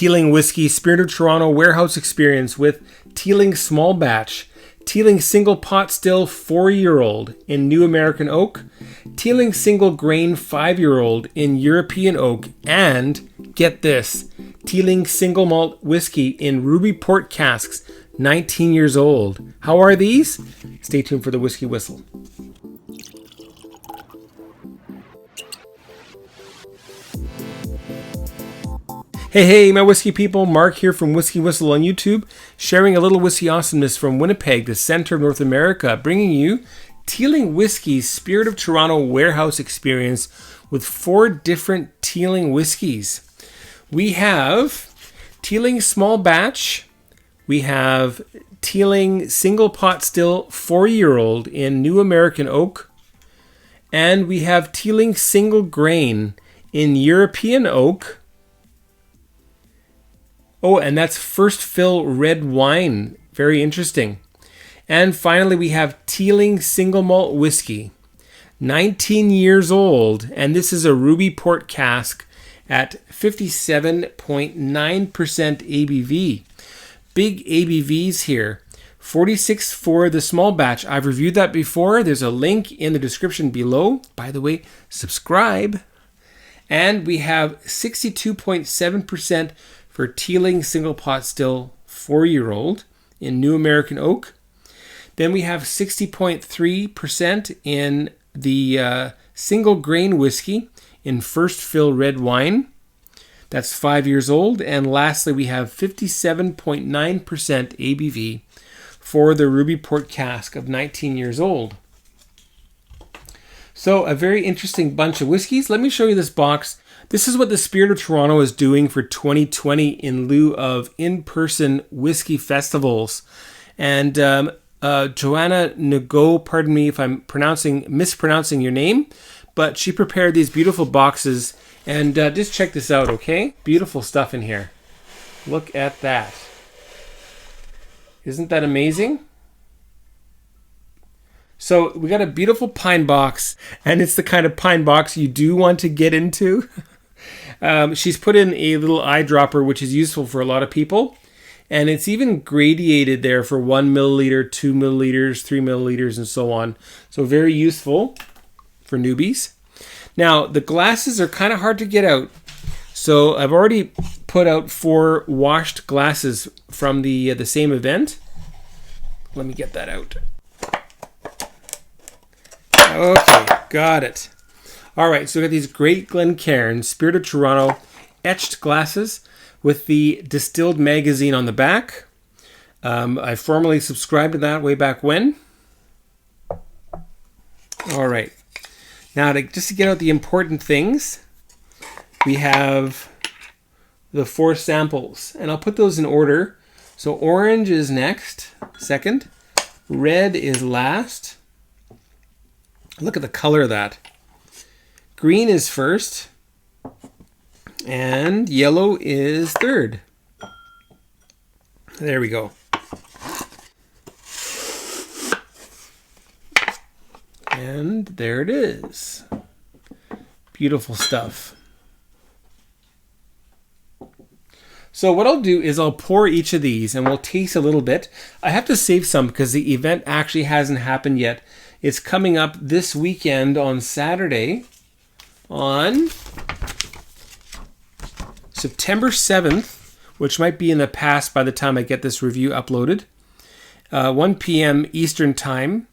Teeling Whiskey Spirit of Toronto Warehouse Experience with Teeling Small Batch, Teeling Single Pot Still 4-year-old in New American Oak, Teeling Single Grain 5-year-old in European Oak, and, get this, Teeling Single Malt Whiskey in Ruby Port Casks, 19 years old. How are these? Stay tuned for the Whiskey Whistle. Hey, my whiskey people, Mark here from Whiskey Whistle on YouTube, sharing a little whiskey awesomeness from Winnipeg, the center of North America, bringing you Teeling Whiskey's Spirit of Toronto Warehouse Experience with 4 different Teeling whiskeys. We have Teeling Small Batch, we have Teeling Single Pot Still 4-year-old in New American Oak, and we have Teeling Single Grain in European Oak. Oh, and that's first fill red wine. Very interesting. And finally, we have Teeling Single Malt Whiskey, 19 years old, and this is a Ruby Port cask at 57.9% ABV. Big ABVs here. 46 for the small batch. I've reviewed that before. There's a link in the description below. By the way, subscribe. And we have 62.7% for Teeling Single Pot Still 4-year-old in New American Oak. Then we have 60.3% in the Single Grain Whiskey in First Fill Red Wine. That's 5 years old. And lastly, we have 57.9% ABV for the Ruby Port cask of 19 years old. So a very interesting bunch of whiskeys. Let me show you this box. This is what the Spirit of Toronto is doing for 2020 in lieu of in-person whiskey festivals. And Joanna Nago, pardon me if I'm mispronouncing your name, but she prepared these beautiful boxes. And just check this out, okay? Beautiful stuff in here. Look at that. Isn't that amazing? So we got a beautiful pine box, and it's the kind of pine box you do want to get into. She's put in a little eyedropper, which is useful for a lot of people. And it's even gradated there for 1 milliliter, 2 milliliters, 3 milliliters, and so on. So very useful for newbies. Now, the glasses are kind of hard to get out. So I've already put out 4 washed glasses from the same event. Let me get that out. Okay, got it. All right, so we got these great Glencairn Spirit of Toronto etched glasses with the distilled magazine on the back. I formerly subscribed to that way back when. All right. Now, just to get out the important things, we have the 4 samples, and I'll put those in order. So orange is next, second. Red is last. Look at the color of that. Green is first, and yellow is third. There we go. And there it is. Beautiful stuff. So what I'll do is I'll pour each of these and we'll taste a little bit. I have to save some because the event actually hasn't happened yet. It's coming up this weekend on Saturday on September 7th, which might be in the past by the time I get this review uploaded, 1 p.m. Eastern Time.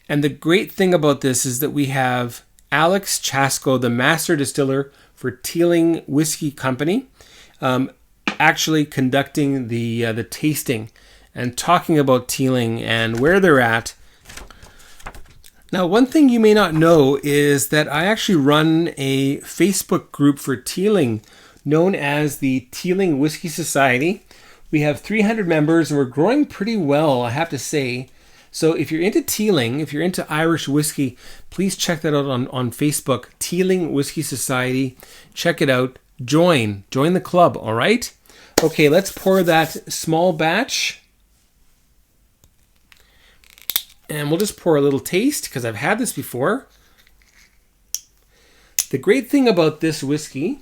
And the great thing about this is that we have Alex Chasko, the master distiller for Teeling Whiskey Company, actually conducting the tasting and talking about Teeling and where they're at. Now, one thing you may not know is that I actually run a Facebook group for Teeling known as the Teeling Whisky Society. We have 300 members and we're growing pretty well, I have to say. So if you're into Teeling, if you're into Irish whiskey, please check that out on Facebook, Teeling Whisky Society. Check it out. Join the club, all right? Okay, let's pour that small batch. And we'll just pour a little taste because I've had this before. The great thing about this whiskey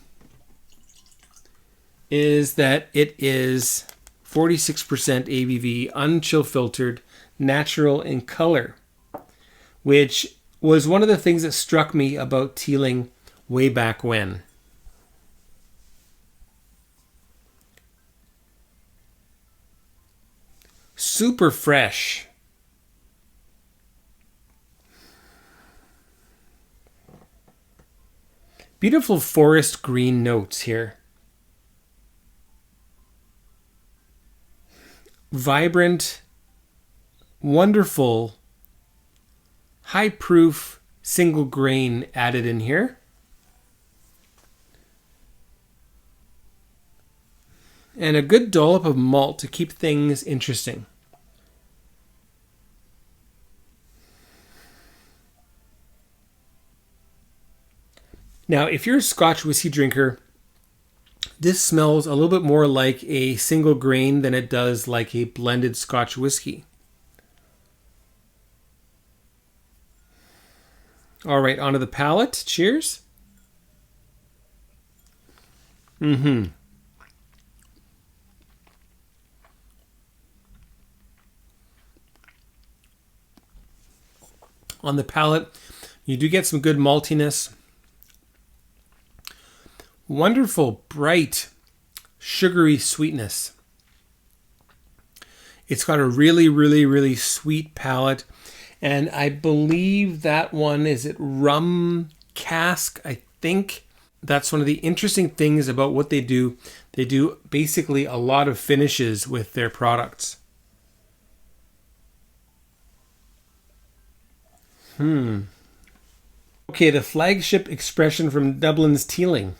is that it is 46% ABV, unchill filtered, natural in color, which was one of the things that struck me about Teeling way back when. Super fresh. Beautiful forest green notes here. Vibrant, wonderful, high proof single grain added in here. And a good dollop of malt to keep things interesting. Now, if you're a Scotch whiskey drinker, this smells a little bit more like a single grain than it does like a blended Scotch whiskey. All right, onto the palate. Cheers. On the palate, you do get some good maltiness. Wonderful, bright, sugary sweetness. It's got a really, really, really sweet palate. And I believe that one is it rum cask, I think. That's one of the interesting things about what they do. They do basically a lot of finishes with their products. Okay, the flagship expression from Dublin's Teeling.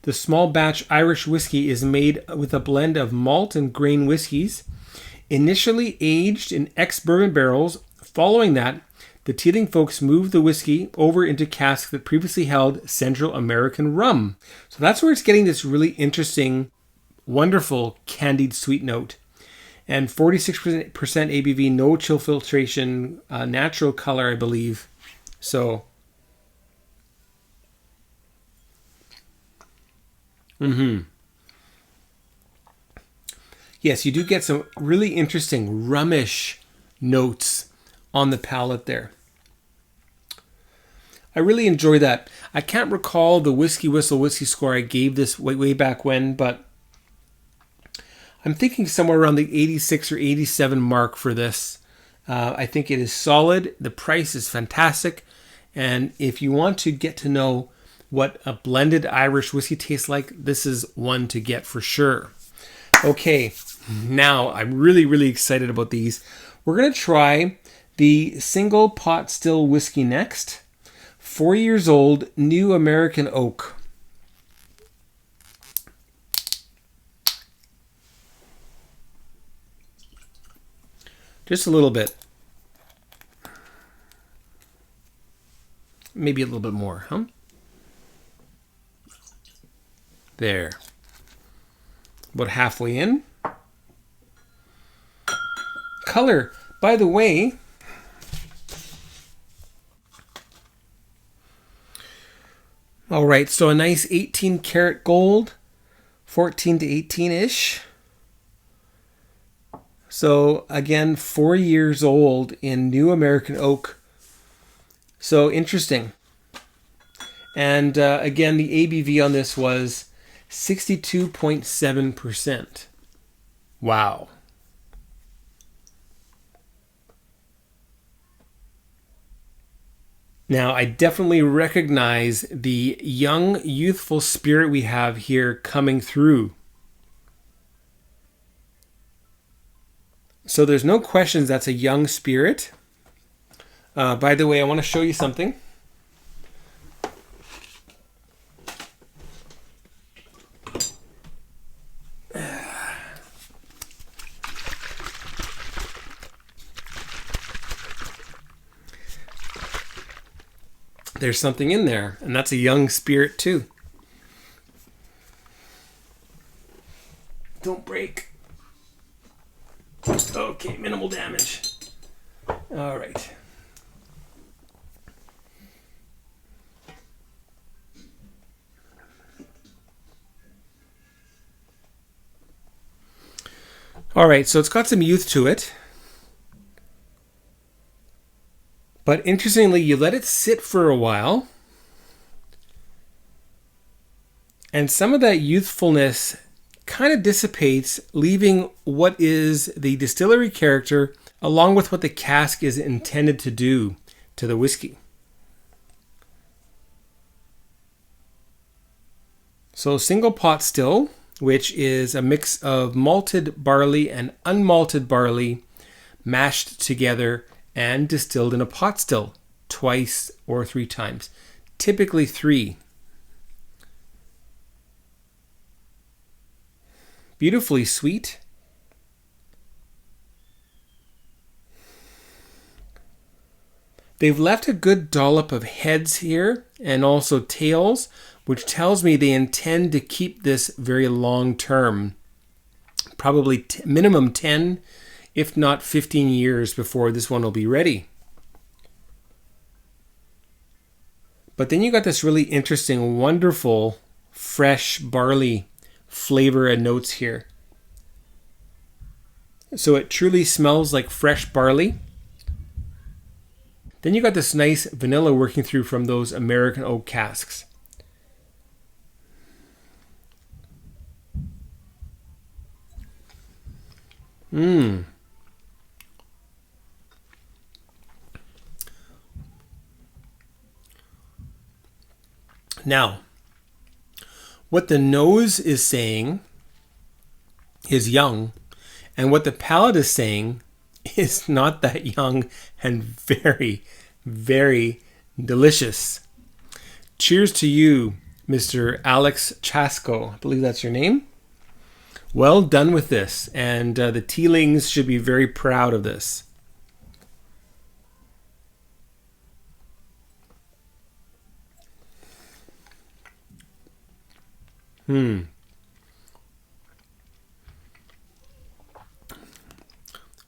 The small batch Irish whiskey is made with a blend of malt and grain whiskies, initially aged in ex-bourbon barrels. Following that, the Teeling folks moved the whiskey over into casks that previously held Central American rum. So that's where it's getting this really interesting, wonderful candied sweet note. And 46% ABV, no chill filtration, natural color, I believe. So, yes, you do get some really interesting rummish notes on the palate there. I really enjoy that. I can't recall the WhiskyWhistle whiskey score I gave this way back when, but I'm thinking somewhere around the 86 or 87 mark for this. I think it is solid. The price is fantastic. And if you want to get to know what a blended Irish whiskey tastes like, this is one to get for sure. Okay, now I'm really, really excited about these. We're going to try the single pot still whiskey next. 4 years old, New American Oak. Just a little bit. Maybe a little bit more, huh? There. About halfway in. Color, by the way, all right, so a nice 18 karat gold, 14 to 18-ish. So again, 4 years old in New American Oak. So interesting. And again, the ABV on this was 62.7%. Wow. Now, I definitely recognize the young, youthful spirit we have here coming through. So there's no questions that's a young spirit. By the way, I want to show you something. There's something in there, and that's a young spirit too. Don't break. Okay, minimal damage. All right. All right, so it's got some youth to it. But interestingly, you let it sit for a while, and some of that youthfulness kind of dissipates, leaving what is the distillery character along with what the cask is intended to do to the whiskey. So single pot still, which is a mix of malted barley and unmalted barley mashed together and distilled in a pot still twice or 3 times, typically 3. Beautifully sweet. They've left a good dollop of heads here and also tails, which tells me they intend to keep this very long term. Probably minimum 10, if not 15 years before this one will be ready. But then you got this really interesting, wonderful, fresh barley flavor and notes here. So it truly smells like fresh barley. Then you got this nice vanilla working through from those American oak casks. Now, what the nose is saying is young, and what the palate is saying is not that young and very, very delicious. Cheers to you, Mr. Alex Chasco. I believe that's your name. Well done with this, and the Teelings should be very proud of this.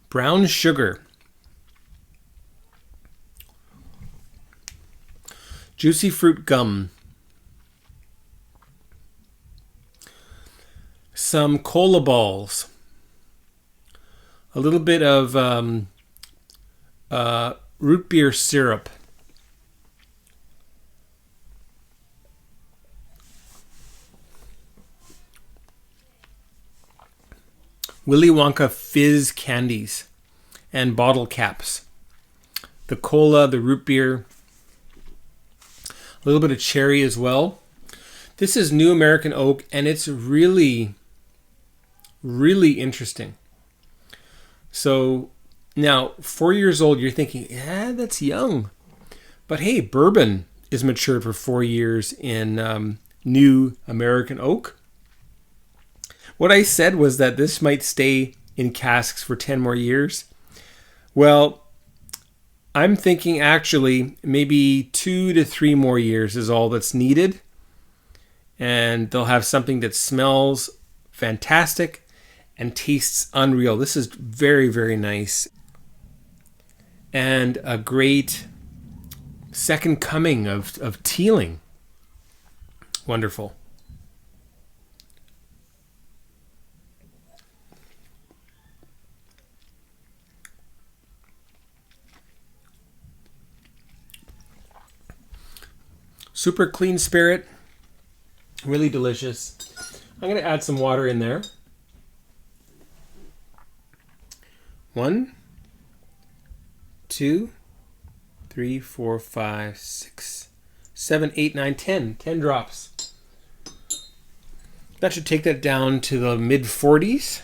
Brown sugar. Juicy fruit gum. Some cola balls. A little bit of root beer syrup. Willy Wonka fizz candies and bottle caps. The cola, the root beer, a little bit of cherry as well. This is New American Oak, and it's really, really interesting. So now, 4 years old, you're thinking, yeah, that's young. But hey, bourbon is matured for 4 years in New American Oak. What I said was that this might stay in casks for 10 more years. Well, I'm thinking actually maybe 2 to 3 more years is all that's needed. And they'll have something that smells fantastic and tastes unreal. This is very, very nice. And a great second coming of Teeling. Wonderful. Super clean spirit, really delicious. I'm going to add some water in there. 1, 2, 3, 4, 5, 6, 7, 8, 9, 10. 10 drops. That should take that down to the mid-40s.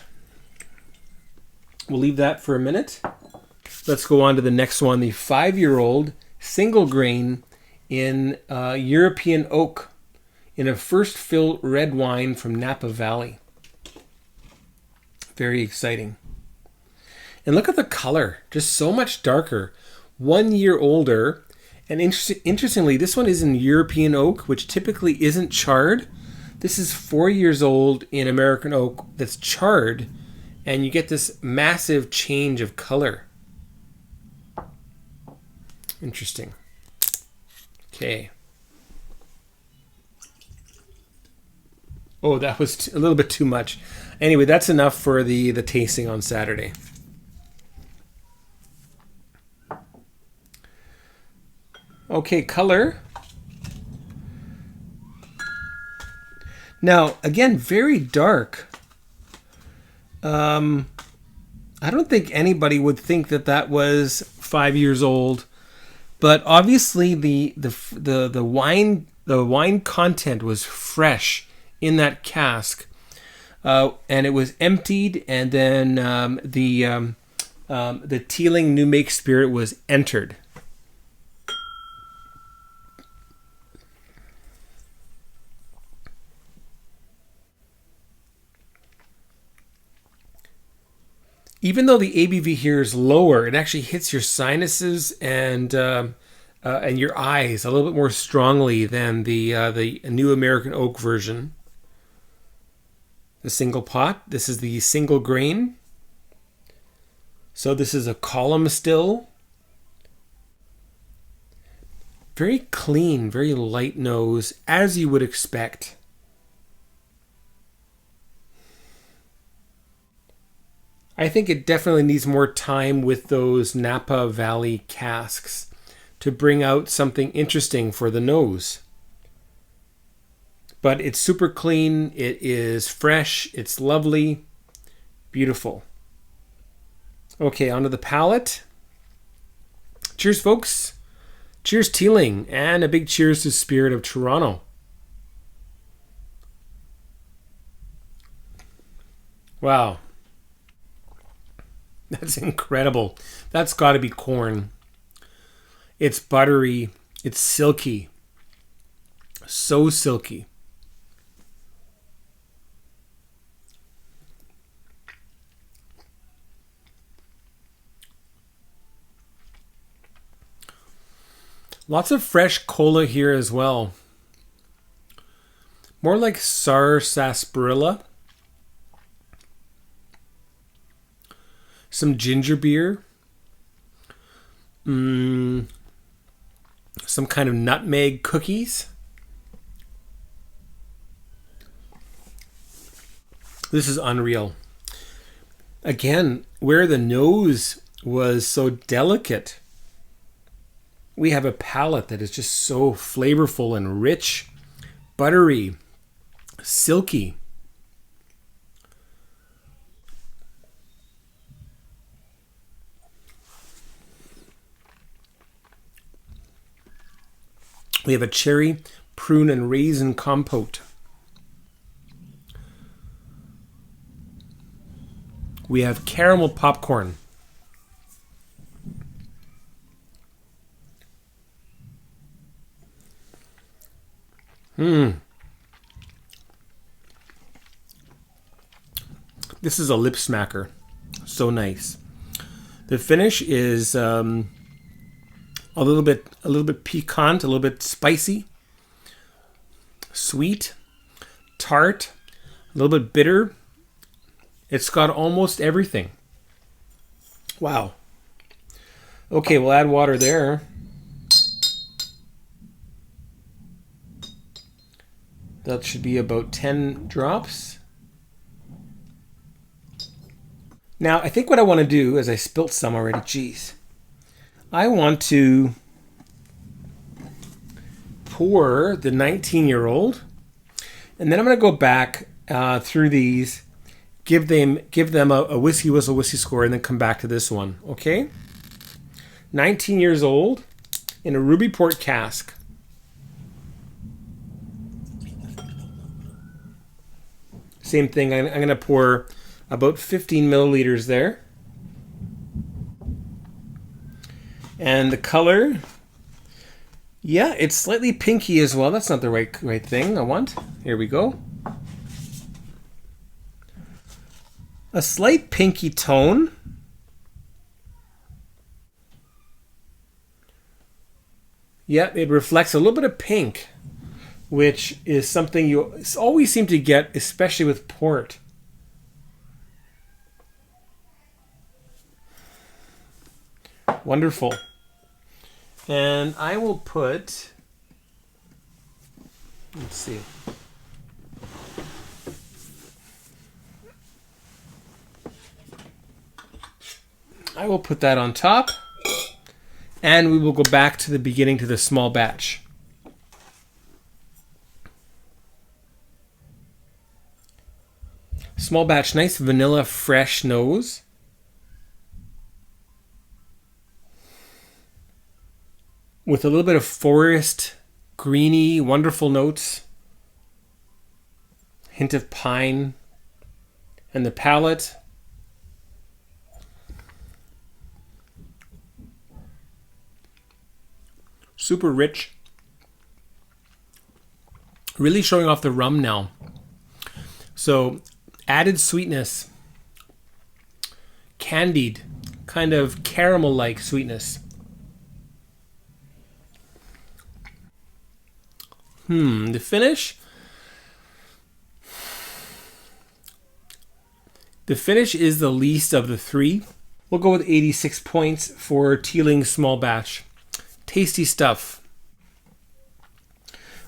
We'll leave that for a minute. Let's go on to the next one, the 5-year-old single grain in European oak in a first fill red wine from Napa Valley. Very exciting. And look at the color, just so much darker. 1 year older. And interestingly, this one is in European oak, which typically isn't charred. This is 4 years old in American oak that's charred, and you get this massive change of color. Interesting. Okay. Oh, that was a little bit too much. Anyway, that's enough for the tasting on Saturday. Okay, color. Now, again, very dark. I don't think anybody would think that was 5 years old, but obviously the wine content was fresh in that cask, and it was emptied, and then the Teeling new make spirit was entered. Even though the ABV here is lower, it actually hits your sinuses and your eyes a little bit more strongly than the new American oak version. The single pot. This is the single grain. So this is a column still. Very clean, very light nose, as you would expect. I think it definitely needs more time with those Napa Valley casks to bring out something interesting for the nose. But it's super clean, it is fresh, it's lovely, beautiful. Okay, onto the palate. Cheers, folks. Cheers, Teeling, and a big cheers to Spirit of Toronto. Wow. That's incredible. That's got to be corn. It's buttery. It's silky. So silky. Lots of fresh cola here as well. More like sarsaparilla. Some ginger beer. Some kind of nutmeg cookies. This is unreal. Again, where the nose was so delicate, we have a palate that is just so flavorful and rich, buttery, silky. We have a cherry, prune, and raisin compote. We have caramel popcorn. This is a lip smacker. So nice. The finish is a little bit piquant, a little bit spicy, sweet, tart, a little bit bitter. It's got almost everything. Wow. Okay, we'll add water there. That should be about 10 drops. Now, I think what I want to do is I spilt some already. Jeez. I want to pour the 19-year-old, and then I'm going to go back through these, give them a WhiskyWhistle whiskey score, and then come back to this one. Okay? 19 years old in a ruby port cask. Same thing. I'm going to pour about 15 milliliters there. And the color, yeah, it's slightly pinky as well. That's not the right thing I want. Here we go. A slight pinky tone. Yeah, it reflects a little bit of pink, which is something you always seem to get, especially with port. Wonderful. And I will put, let's see. I will put that on top. And we will go back to the beginning to the small batch. Small batch, nice vanilla fresh nose. With a little bit of forest, greeny, wonderful notes. Hint of pine. And the palate. Super rich. Really showing off the rum now. So added sweetness. Candied. Kind of caramel-like sweetness. The finish. The finish is the least of the three. We'll go with 86 points for Teeling small batch. Tasty stuff.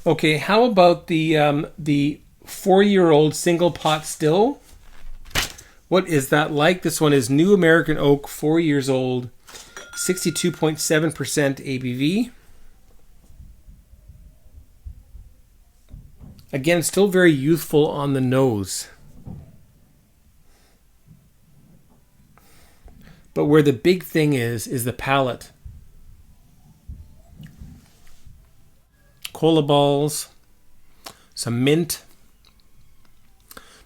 Okay, how about the 4-year-old single pot still? What is that like? This one is New American Oak, 4 years old, 62.7% ABV. Again, still very youthful on the nose. But where the big thing is the palate. Cola balls, some mint.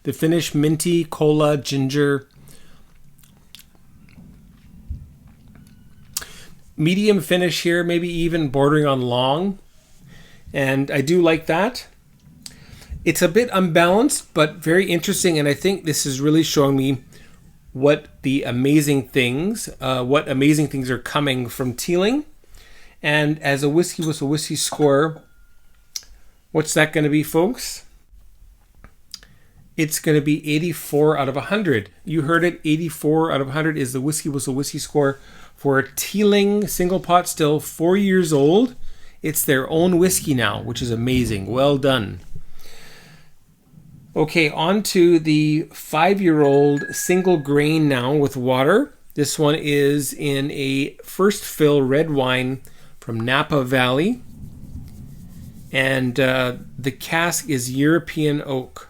The finish, minty, cola, ginger. Medium finish here, maybe even bordering on long. And I do like that. It's a bit unbalanced, but very interesting. And I think this is really showing me what amazing things are coming from Teeling. And as a WhiskyWhistle whiskey score, what's that going to be, folks? It's going to be 84 out of 100. You heard it, 84 out of 100 is the WhiskyWhistle whiskey score for Teeling single pot still, 4 years old. It's their own whiskey now, which is amazing. Well done. Okay, on to the 5-year-old single grain now with water. This one is in a first fill red wine from Napa Valley. And the cask is European oak.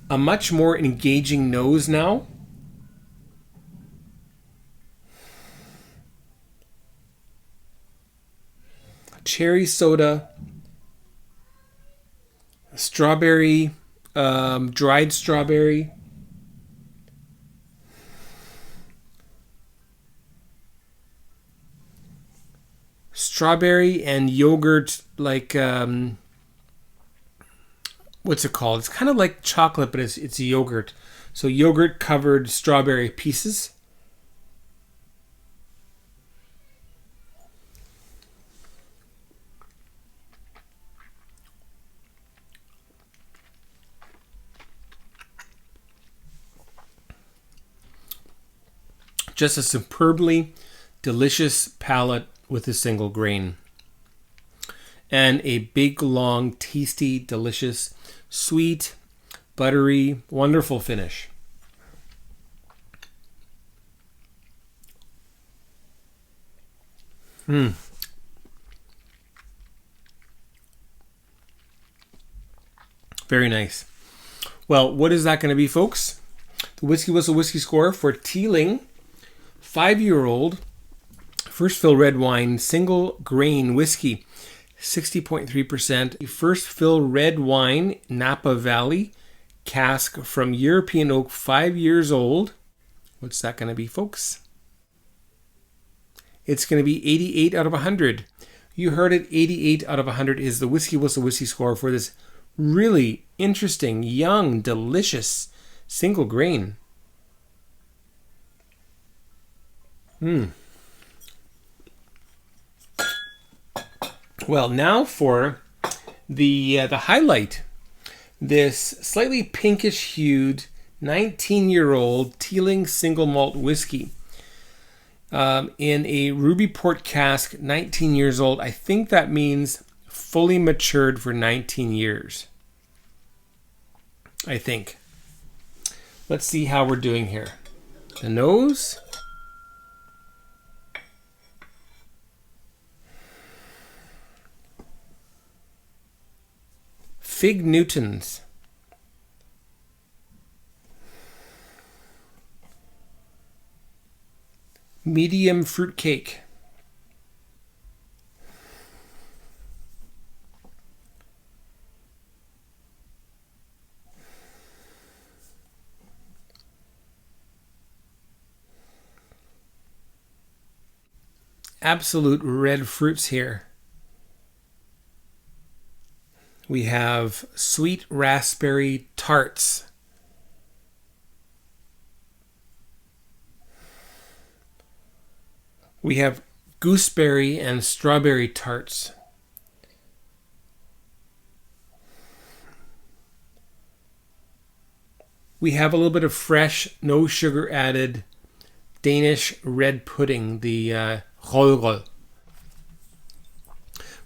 A much more engaging nose now. Cherry soda, strawberry, dried strawberry, strawberry and yogurt, like what's it called? It's kind of like chocolate, but it's yogurt. So yogurt covered strawberry pieces. Just a superbly delicious palate with a single grain. And a big, long, tasty, delicious, sweet, buttery, wonderful finish. Very nice. Well, what is that going to be, folks? The WhiskyWhistle whiskey score for Teeling 5-year-old first fill red wine single grain whiskey, 60.3%. First fill red wine Napa Valley cask from European oak, 5 years old. What's that going to be, folks? It's going to be 88 out of 100. You heard it, 88 out of 100 is the WhiskyWhistle whiskey score for this really interesting, young, delicious single grain. Well, now for the highlight. This slightly pinkish hued 19-year-old Teeling single malt whiskey in a ruby port cask, 19 years old. I think that means fully matured for 19 years. I think. Let's see how we're doing here. The nose. Fig Newtons. Medium fruitcake. Absolute red fruits here. We have sweet raspberry tarts. We have gooseberry and strawberry tarts. We have a little bit of fresh, no sugar added Danish red pudding, the rødgrød.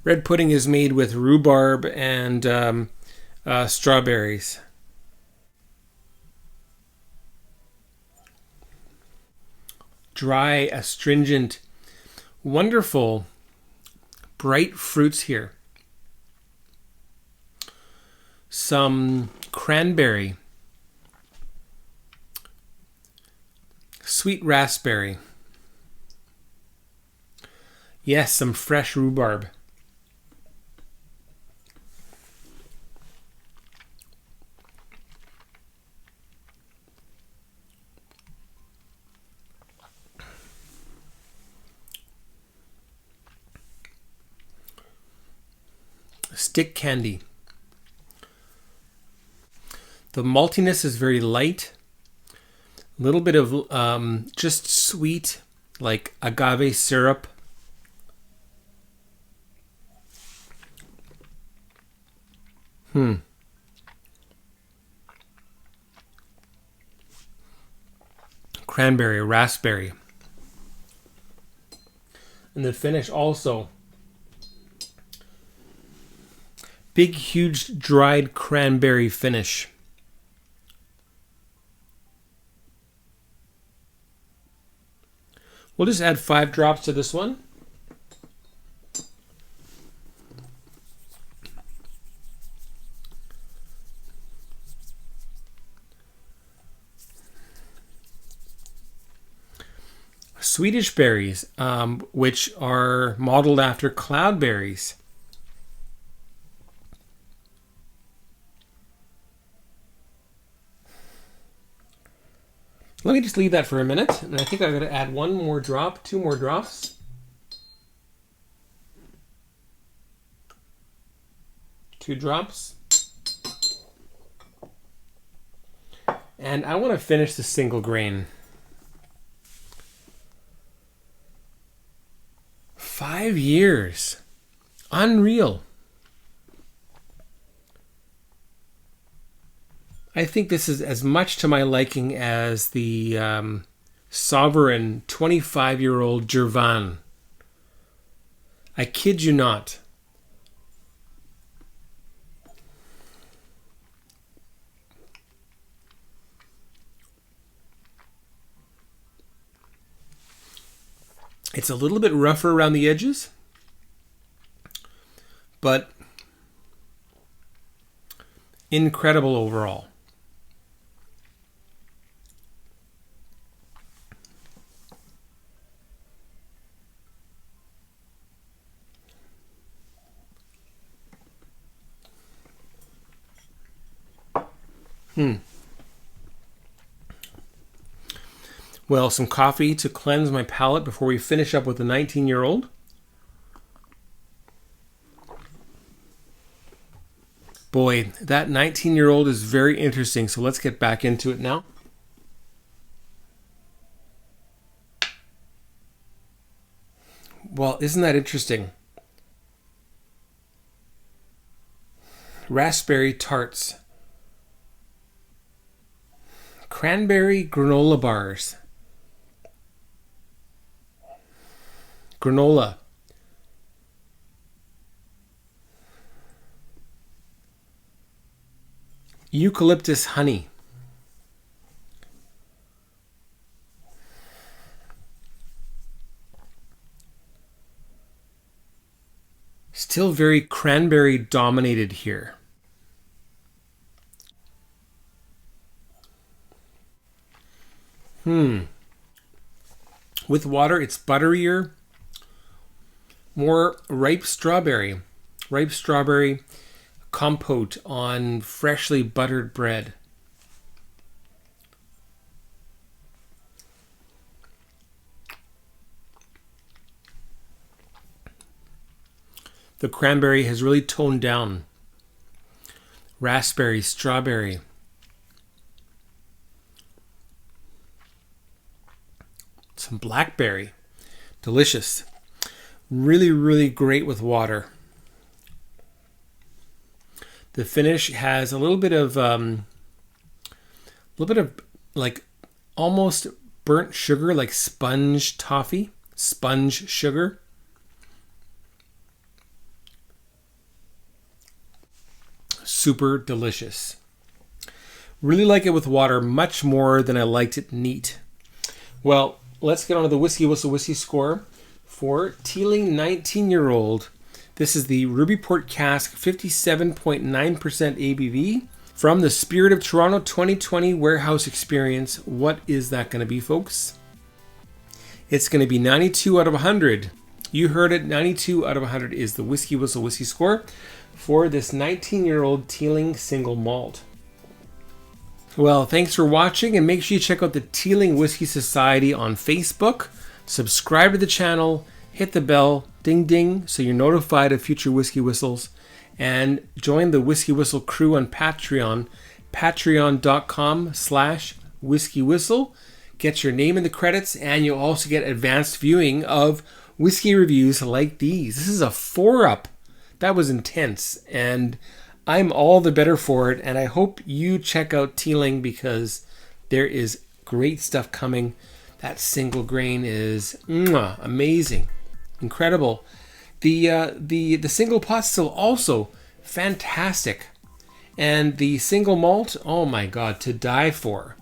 Red pudding is made with rhubarb and strawberries. Dry, astringent, wonderful, bright fruits here. Some cranberry. Sweet raspberry. Yes, some fresh rhubarb. Stick candy. The maltiness is very light. A little bit of just sweet, like agave syrup. Cranberry, raspberry. And the finish also. Big, huge, dried cranberry finish. We'll just add 5 drops to this one. Swedish berries, which are modeled after cloudberries. Let me just leave that for a minute, and I think I'm going to add 1 more drop, 2 more drops. Two drops. And I want to finish the single grain. 5 years. Unreal. I think this is as much to my liking as the Sovereign 25-year-old Jervan. I kid you not. It's a little bit rougher around the edges, but incredible overall. Well, some coffee to cleanse my palate before we finish up with the 19-year-old. Boy, that 19-year-old is very interesting, so let's get back into it now. Well, isn't that interesting? Raspberry tarts. Cranberry granola bars. Granola. Eucalyptus honey. Still very cranberry dominated here. With water, it's butterier, more ripe strawberry. Ripe strawberry compote on freshly buttered bread. The cranberry has really toned down. Raspberry, strawberry. Some blackberry. Delicious. Really, really great with water. The finish has a little bit of like almost burnt sugar, like sponge toffee, sponge sugar. Super delicious. Really like it with water much more than I liked it neat. Well, let's get on to the WhiskyWhistle whiskey score for Teeling 19-year-old. This is the Ruby Port Cask 57.9% ABV from the Spirit of Toronto 2020 Warehouse Experience. What is that going to be, folks? It's going to be 92 out of 100. You heard it, 92 out of 100 is the WhiskyWhistle whiskey score for this 19-year-old Teeling single malt. Well, thanks for watching, and make sure you check out the Teeling Whisky Society on Facebook. Subscribe to the channel, hit the bell, ding ding, so you're notified of future Whiskey Whistles, and join the Whiskey Whistle crew on Patreon, patreon.com/WhiskyWhistle. Get your name in the credits, and you'll also get advanced viewing of whiskey reviews like these. This is a 4-up. That was intense, and I'm all the better for it, and I hope you check out Teeling because there is great stuff coming. That single grain is amazing, incredible. The single pot still also fantastic, and the single malt, oh my god, to die for.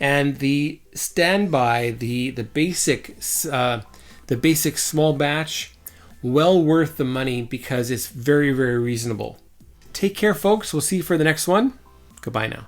And the standby, the basic small batch, well worth the money because it's very, very reasonable. Take care, folks. We'll see you for the next one. Goodbye now.